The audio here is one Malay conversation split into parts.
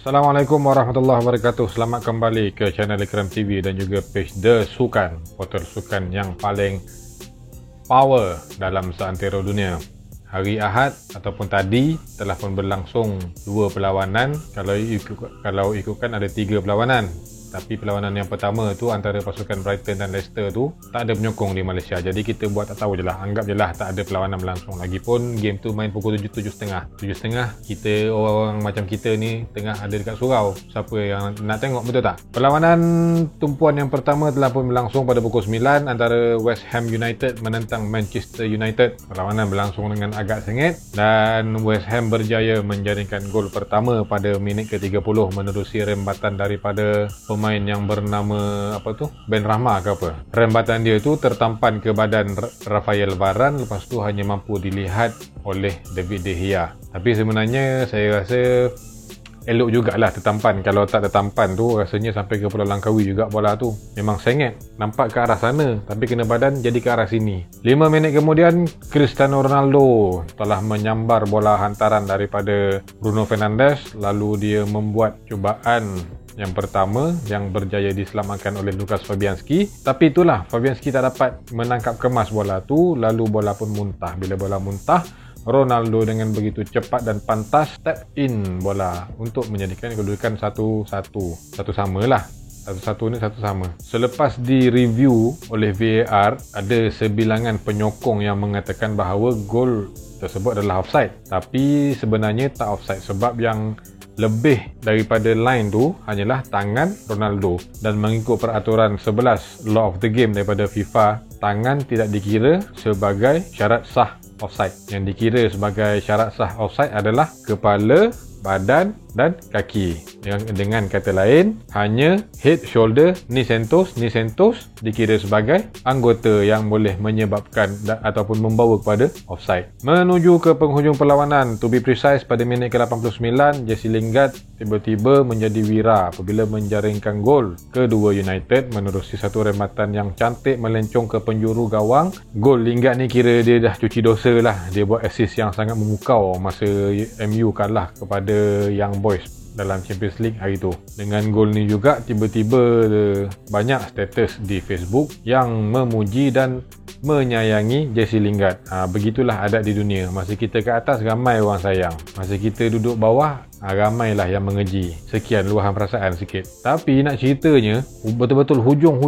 Assalamualaikum warahmatullahi wabarakatuh. Selamat kembali ke channel Ikram TV dan juga page The Sukan, portal sukan yang paling power dalam seantero dunia. Hari Ahad ataupun tadi telah pun berlangsung 2 perlawanan. Kalau ikutkan ada 3 perlawanan. Tapi perlawanan yang pertama tu antara pasukan Brighton dan Leicester tu tak ada penyokong di Malaysia. Jadi kita buat tak tahu je lah. Anggap je lah tak ada perlawanan berlangsung. Lagipun game tu main pukul 7, 7.30. 7.30 kita orang macam kita ni tengah ada dekat surau. Siapa yang nak tengok, betul tak? Perlawanan tumpuan yang pertama telah pun berlangsung pada pukul 9 antara West Ham United menentang Manchester United. Perlawanan berlangsung dengan agak sengit dan West Ham berjaya menjaringkan gol pertama pada minit ke-30 menerusi rembatan daripada pemain yang bernama Ben Rahma ke apa. Rembatan dia tu tertampan ke badan Rafael Varane, lepas tu hanya mampu dilihat oleh David De Gea. Tapi sebenarnya saya rasa elok jugalah tertampan. Kalau tak tertampan tu rasanya sampai ke Pulau Langkawi juga bola tu. Memang sengit, nampak ke arah sana tapi kena badan jadi ke arah sini. 5 minit kemudian Cristiano Ronaldo telah menyambar bola hantaran daripada Bruno Fernandes, lalu dia membuat cubaan yang pertama yang berjaya diselamatkan oleh Lukas Fabianski. Tapi itulah, Fabianski tak dapat menangkap kemas bola tu, lalu bola pun muntah. Bila bola muntah, Ronaldo dengan begitu cepat dan pantas tap in bola untuk menjadikan kedudukan 1-1 sama lah. 1-1 ni 1 sama. Selepas direview oleh VAR, ada sebilangan penyokong yang mengatakan bahawa gol tersebut adalah offside. Tapi sebenarnya tak offside sebab yang lebih daripada line tu hanyalah tangan Ronaldo, dan mengikut peraturan 11 law of the game daripada FIFA, tangan tidak dikira sebagai syarat sah offside. Yang dikira sebagai syarat sah offside adalah kepala, badan dan kaki. Dengan kata lain, hanya head, shoulder, knee sentuh dikira sebagai anggota yang boleh menyebabkan ataupun membawa kepada offside. Menuju ke penghujung perlawanan, to be precise pada minit ke-89, Jesse Lingard tiba-tiba menjadi wira apabila menjaringkan gol kedua United menerusi satu rembatan yang cantik melencong ke penjuru gawang. Gol Lingard ni kira dia dah cuci dosa lah. Dia buat assist yang sangat memukau masa MU kalah kepada Young Boys dalam Champions League hari tu. Dengan gol ni juga tiba-tiba banyak status di Facebook yang memuji dan menyayangi Jesse Lingard. Begitulah adat di dunia. Masa kita ke atas ramai orang sayang, masa kita duduk bawah ramailah yang mengeji. Sekian luahan perasaan sikit. Tapi nak ceritanya, betul-betul hujung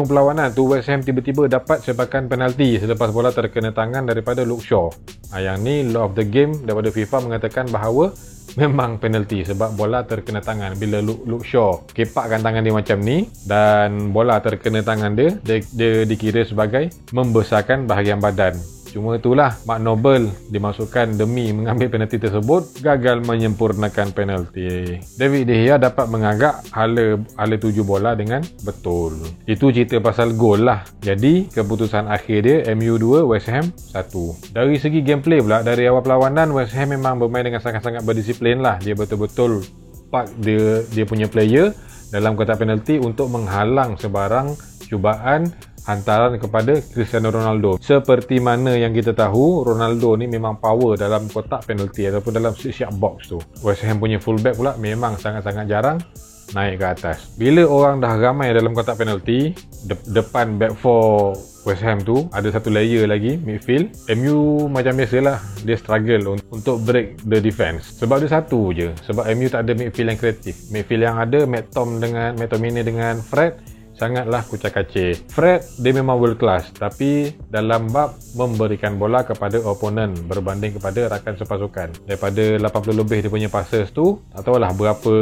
perlawanan tu West Ham tiba-tiba dapat sepakan penalti selepas bola terkena tangan daripada Luke Shaw. Yang ni law of the game daripada FIFA mengatakan bahawa memang penalti sebab bola terkena tangan. Bila Luke Shaw kepakkan tangan dia macam ni dan bola terkena tangan dia dikira sebagai membesarkan bahagian badan. Cuma itulah, Mark Noble dimasukkan demi mengambil penalti tersebut, gagal menyempurnakan penalti. David De Gea dapat mengagak hala tuju bola dengan betul. Itu cerita pasal gol lah. Jadi keputusan akhir dia MU 2, West Ham 1. Dari segi gameplay pula, dari awal perlawanan West Ham memang bermain dengan sangat-sangat berdisiplin lah. Dia betul-betul park dia punya player dalam kotak penalti untuk menghalang sebarang cubaan hantaran kepada Cristiano Ronaldo. Seperti mana yang kita tahu, Ronaldo ni memang power dalam kotak penalti ataupun dalam siap box tu. West Ham punya fullback pula memang sangat-sangat jarang naik ke atas. Bila orang dah ramai dalam kotak penalti, depan back four West Ham tu ada satu layer lagi midfield. MU macam biasalah, dia struggle untuk break the defense. Sebab dia satu je, sebab MU tak ada midfield yang kreatif. Midfield yang ada McTominay dengan Fred sangatlah kucak-kacir. Fred dia memang world class, tapi dalam bab memberikan bola kepada opponent berbanding kepada rakan sepasukan. Daripada 80 lebih dia punya passes tu, tak tahulah berapa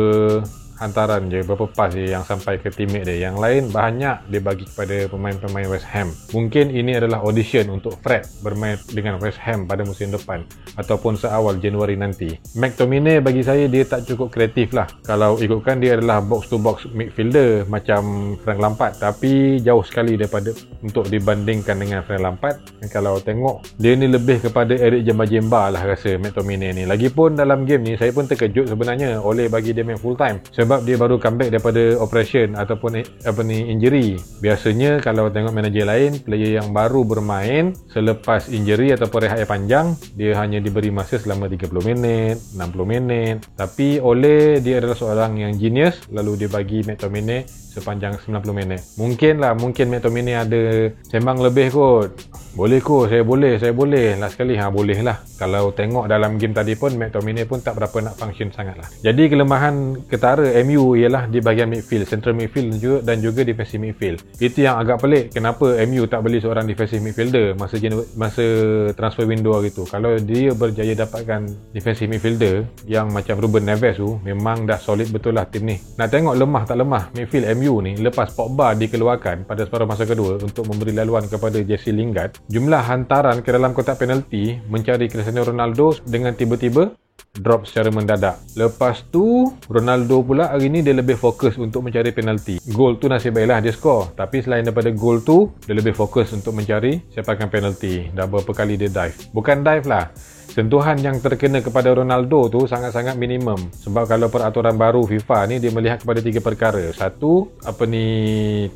hantaran je, berapa pas je yang sampai ke teammate dia. Yang lain banyak dia bagi kepada pemain-pemain West Ham. Mungkin ini adalah audition untuk Fred bermain dengan West Ham pada musim depan ataupun seawal Januari nanti. McTominay bagi saya dia tak cukup kreatif lah. Kalau ikutkan dia adalah box to box midfielder macam Frank Lampard, tapi jauh sekali daripada untuk dibandingkan dengan Frank Lampard. Kalau tengok dia ni lebih kepada Eric Jemba-Jemba lah rasa McTominay ni. Lagipun dalam game ni saya pun terkejut sebenarnya Ole bagi dia main full time. sebab dia baru comeback daripada operation ataupun injury. Biasanya kalau tengok manager lain, player yang baru bermain selepas injury ataupun rehat yang panjang, dia hanya diberi masa selama 30 minit, 60 minit. Tapi Ole dia adalah seorang yang genius, lalu dia bagi McTominay sepanjang 90 minit. Mungkin McTominay ada sembang lebih kot. Boleh kot, saya boleh. Last sekali, boleh lah. Kalau tengok dalam game tadi pun, McTominay pun tak berapa nak function sangat lah. Jadi kelemahan ketara MU ialah di bahagian midfield, central midfield dan juga defensive midfield. Itu yang agak pelik. Kenapa MU tak beli seorang defensive midfielder masa transfer window gitu. Kalau dia berjaya dapatkan defensive midfielder yang macam Ruben Neves tu, memang dah solid betul lah tim ni. Nak tengok lemah tak lemah midfield MU ni lepas Pogba dikeluarkan pada separuh masa kedua untuk memberi laluan kepada Jesse Lingard, jumlah hantaran ke dalam kotak penalti mencari Cristiano Ronaldo dengan tiba-tiba drop secara mendadak. Lepas tu Ronaldo pula hari ni dia lebih fokus untuk mencari penalti. Gol tu nasib baiklah dia skor, tapi selain daripada gol tu dia lebih fokus untuk mencari sepakan penalti. Dah berapa kali dia dive, bukan dive lah, sentuhan yang terkena kepada Ronaldo tu sangat-sangat minimum. Sebab kalau peraturan baru FIFA ni dia melihat kepada 3 perkara. Satu,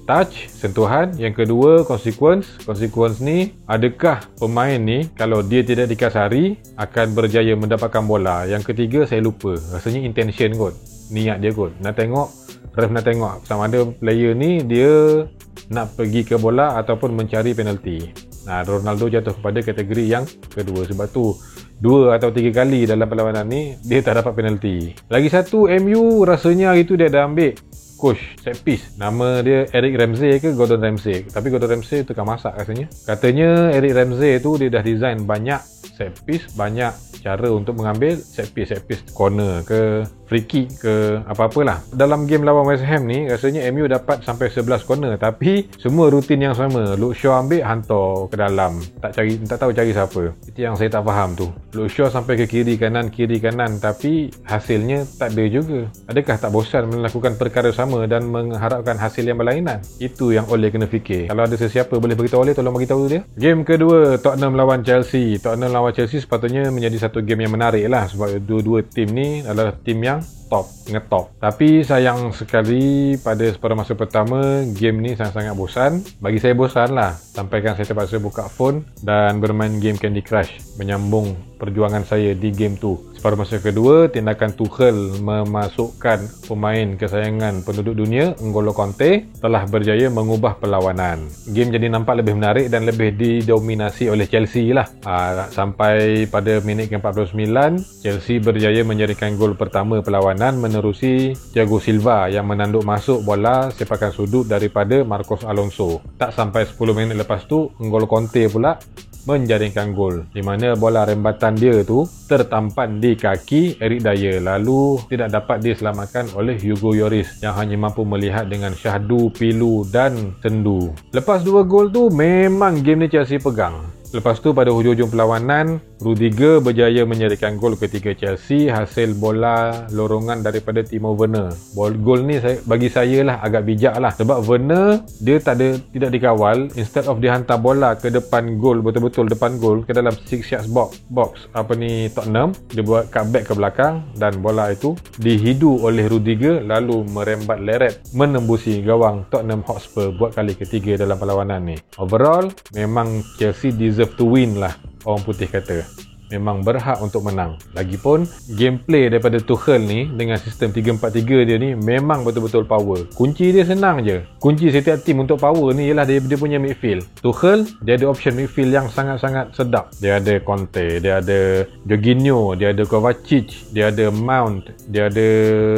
touch, sentuhan. Yang kedua, consequence ni, adakah pemain ni kalau dia tidak dikasari akan berjaya mendapatkan bola. Yang ketiga, saya lupa, rasanya intention kot, niat dia kot. Ref nak tengok sama ada player ni dia nak pergi ke bola ataupun mencari penalti. Ronaldo jatuh kepada kategori yang kedua. Sebab tu 2 atau 3 kali dalam perlawanan ni dia tak dapat penalti. Lagi satu, MU rasanya hari tu dia dah ambil coach set piece. Nama dia Eric Ramsey ke Gordon Ramsay. Tapi Gordon Ramsay tukang masak rasanya. Katanya Eric Ramsey tu dia dah design banyak set piece, banyak cara untuk mengambil set piece corner ke free kick ke apa-apalah. Dalam game lawan West Ham ni rasanya MU dapat sampai 11 corner, tapi semua rutin yang sama. Luke Shaw ambil, hantar ke dalam, tak tahu cari siapa. Itu yang saya tak faham tu. Luke Shaw sampai ke kiri kanan, tapi hasilnya tak ada juga. Adakah tak bosan melakukan perkara sama dan mengharapkan hasil yang berlainan? Itu yang Ole kena fikir. Kalau ada sesiapa boleh beritahu Ole, tolong beritahu dia. Game kedua, Tottenham lawan Chelsea. Tottenham lawan Chelsea sepatutnya menjadi satu game yang menarik lah, sebab dua-dua tim ni adalah tim yang ngetop. Tapi sayang sekali pada separuh masa pertama game ni sangat-sangat bosan. Bagi saya bosan lah, sampaikan saya terpaksa buka phone dan bermain game Candy Crush menyambung perjuangan saya di game tu. Separuh masa kedua, tindakan Tuchel memasukkan pemain kesayangan penduduk dunia N'Golo Kante telah berjaya mengubah perlawanan. Game jadi nampak lebih menarik dan lebih didominasi oleh Chelsea lah. Sampai pada minit ke-49, Chelsea berjaya menjadikan gol pertama perlawanan menerusi Thiago Silva yang menanduk masuk bola sepakan sudut daripada Marcos Alonso. Tak sampai 10 minit lepas tu, N'Golo Kante pula menjaringkan gol, di mana bola rembatan dia tu tertampan di kaki Eric Dyer, lalu tidak dapat diselamatkan oleh Hugo Lloris yang hanya mampu melihat dengan syahdu, pilu dan sendu. Lepas 2 gol tu memang game ni Chelsea pegang. Lepas tu pada hujung-hujung perlawanan, Rudiger berjaya menyerikan gol ketiga Chelsea hasil bola lorongan daripada Timo Werner. Gol ni bagi saya lah agak bijak lah, sebab Werner dia tidak dikawal. Instead of dia hantar bola ke depan gol, betul-betul depan gol, ke dalam 6 yards box Tottenham, dia buat cutback ke belakang dan bola itu dihidu oleh Rudiger lalu merembat leret menembusi gawang Tottenham Hotspur buat kali ketiga dalam perlawanan ni. Overall memang Chelsea deserve to win lah, orang putih kata. Memang berhak untuk menang. Lagipun gameplay daripada Tuchel ni dengan sistem 3-4-3 dia ni memang betul-betul power. Kunci dia senang je. Kunci setiap tim untuk power ni ialah dia punya midfield. Tuchel dia ada option midfield yang sangat-sangat sedap. Dia ada Conte, dia ada Jorginho, dia ada Kovacic, dia ada Mount, dia ada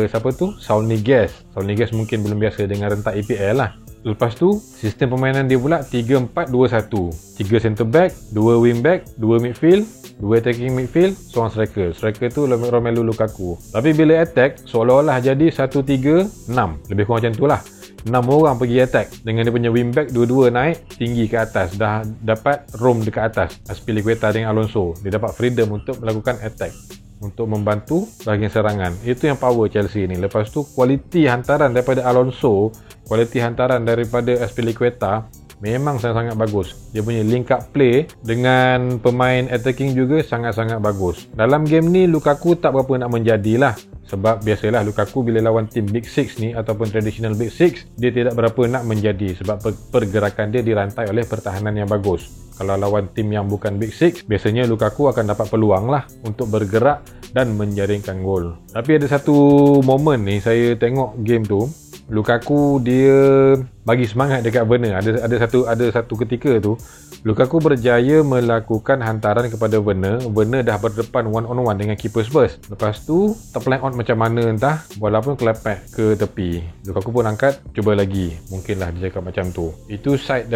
siapa tu? Saul Niguez. Saul Niguez mungkin belum biasa dengan rentak EPL lah. Lepas tu, sistem permainan dia pula 3-4-2-1. 3 centre back, 2 wing back, 2 midfield, 2 attacking midfield, seorang striker. Striker tu Romelu Lukaku. Tapi bila attack, seolah-olah jadi 1-3-6. Lebih kurang macam tu lah. 6 orang pergi attack. Dengan dia punya wing back, dua-dua naik tinggi ke atas. Dah dapat roam dekat atas. Azpilicueta dengan Alonso. Dia dapat freedom untuk melakukan attack, untuk membantu bahagian serangan. Itu yang power Chelsea ni. Lepas tu kualiti hantaran daripada Alonso, kualiti hantaran daripada Azpilicueta memang sangat-sangat bagus. Dia punya link up play dengan pemain attacking juga sangat-sangat bagus. Dalam game ni Lukaku tak berapa nak menjadilah. Sebab biasalah Lukaku bila lawan tim Big Six ni ataupun traditional Big Six, dia tidak berapa nak menjadi sebab pergerakan dia dirantai oleh pertahanan yang bagus. Kalau lawan tim yang bukan Big Six, biasanya Lukaku akan dapat peluang lah untuk bergerak dan menjaringkan gol. Tapi ada satu momen ni saya tengok game tu, Lukaku dia bagi semangat dekat Werner. Ada satu ketika tu Lukaku berjaya melakukan hantaran kepada Werner. Werner dah berdepan one on one dengan keeper Spurs. Lepas tu terplan out macam mana entah, bola pun kelepek ke tepi. Lukaku pun angkat, cuba lagi. Mungkinlah dia cakap macam tu. Itu side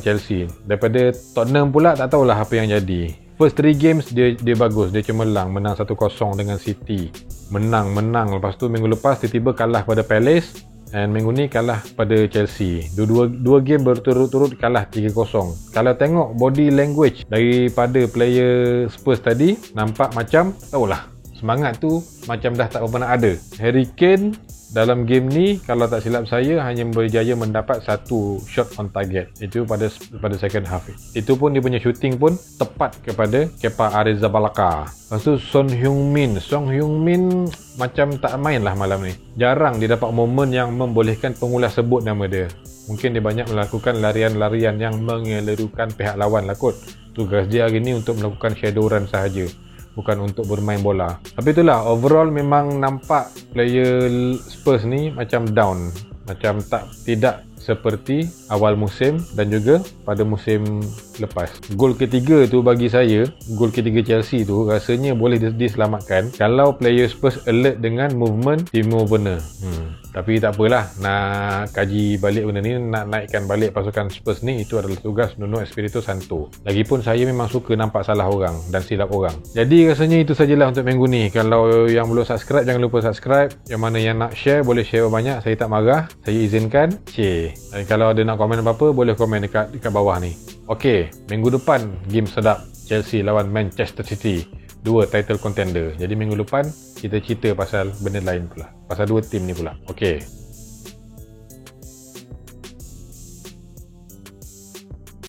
Chelsea. Daripada Tottenham pula tak tahulah apa yang jadi. First 3 games dia bagus, dia cemerlang, menang 1-0 dengan City. Menang. Lepas tu minggu lepas tiba-tiba kalah pada Palace. Dan minggu ni kalah pada Chelsea. Dua game berturut-turut kalah 3-0. Kalau tengok body language daripada player Spurs tadi, nampak macam tahulah, semangat tu macam dah tak pernah ada. Harry Kane dalam game ni kalau tak silap saya hanya berjaya mendapat satu shot on target. Itu pada second half. Itu pun dia punya shooting pun tepat kepada Kepa Arrizabalaga. Lepas tu Son Heung-min macam tak main lah malam ni. Jarang dia dapat momen yang membolehkan pengulas sebut nama dia. Mungkin dia banyak melakukan larian-larian yang mengelerukan pihak lawan lah kot. Tugas dia hari ni untuk melakukan shadow run sahaja, bukan untuk bermain bola. Tapi itulah, overall memang nampak player Spurs ni macam down, macam tidak seperti awal musim dan juga pada musim lepas. Gol ketiga tu bagi saya, gol ketiga Chelsea tu rasanya boleh diselamatkan kalau player Spurs alert dengan movement Timo Werner. Tapi tak apalah, nak kaji balik benda ni, nak naikkan balik pasukan Spurs ni, itu adalah tugas Nuno Espirito Santo. Lagipun saya memang suka nampak salah orang dan silap orang. Jadi rasanya itu sajalah untuk minggu ni. Kalau yang belum subscribe, jangan lupa subscribe. Yang mana yang nak share, boleh share banyak. Saya tak marah, saya izinkan share. Dan kalau ada nak komen apa-apa, boleh komen dekat bawah ni. Okey, minggu depan game sedap Chelsea lawan Manchester City, dua title contender. Jadi minggu depan kita cerita pasal benda lain pula, pasal dua tim ni pula. Okey.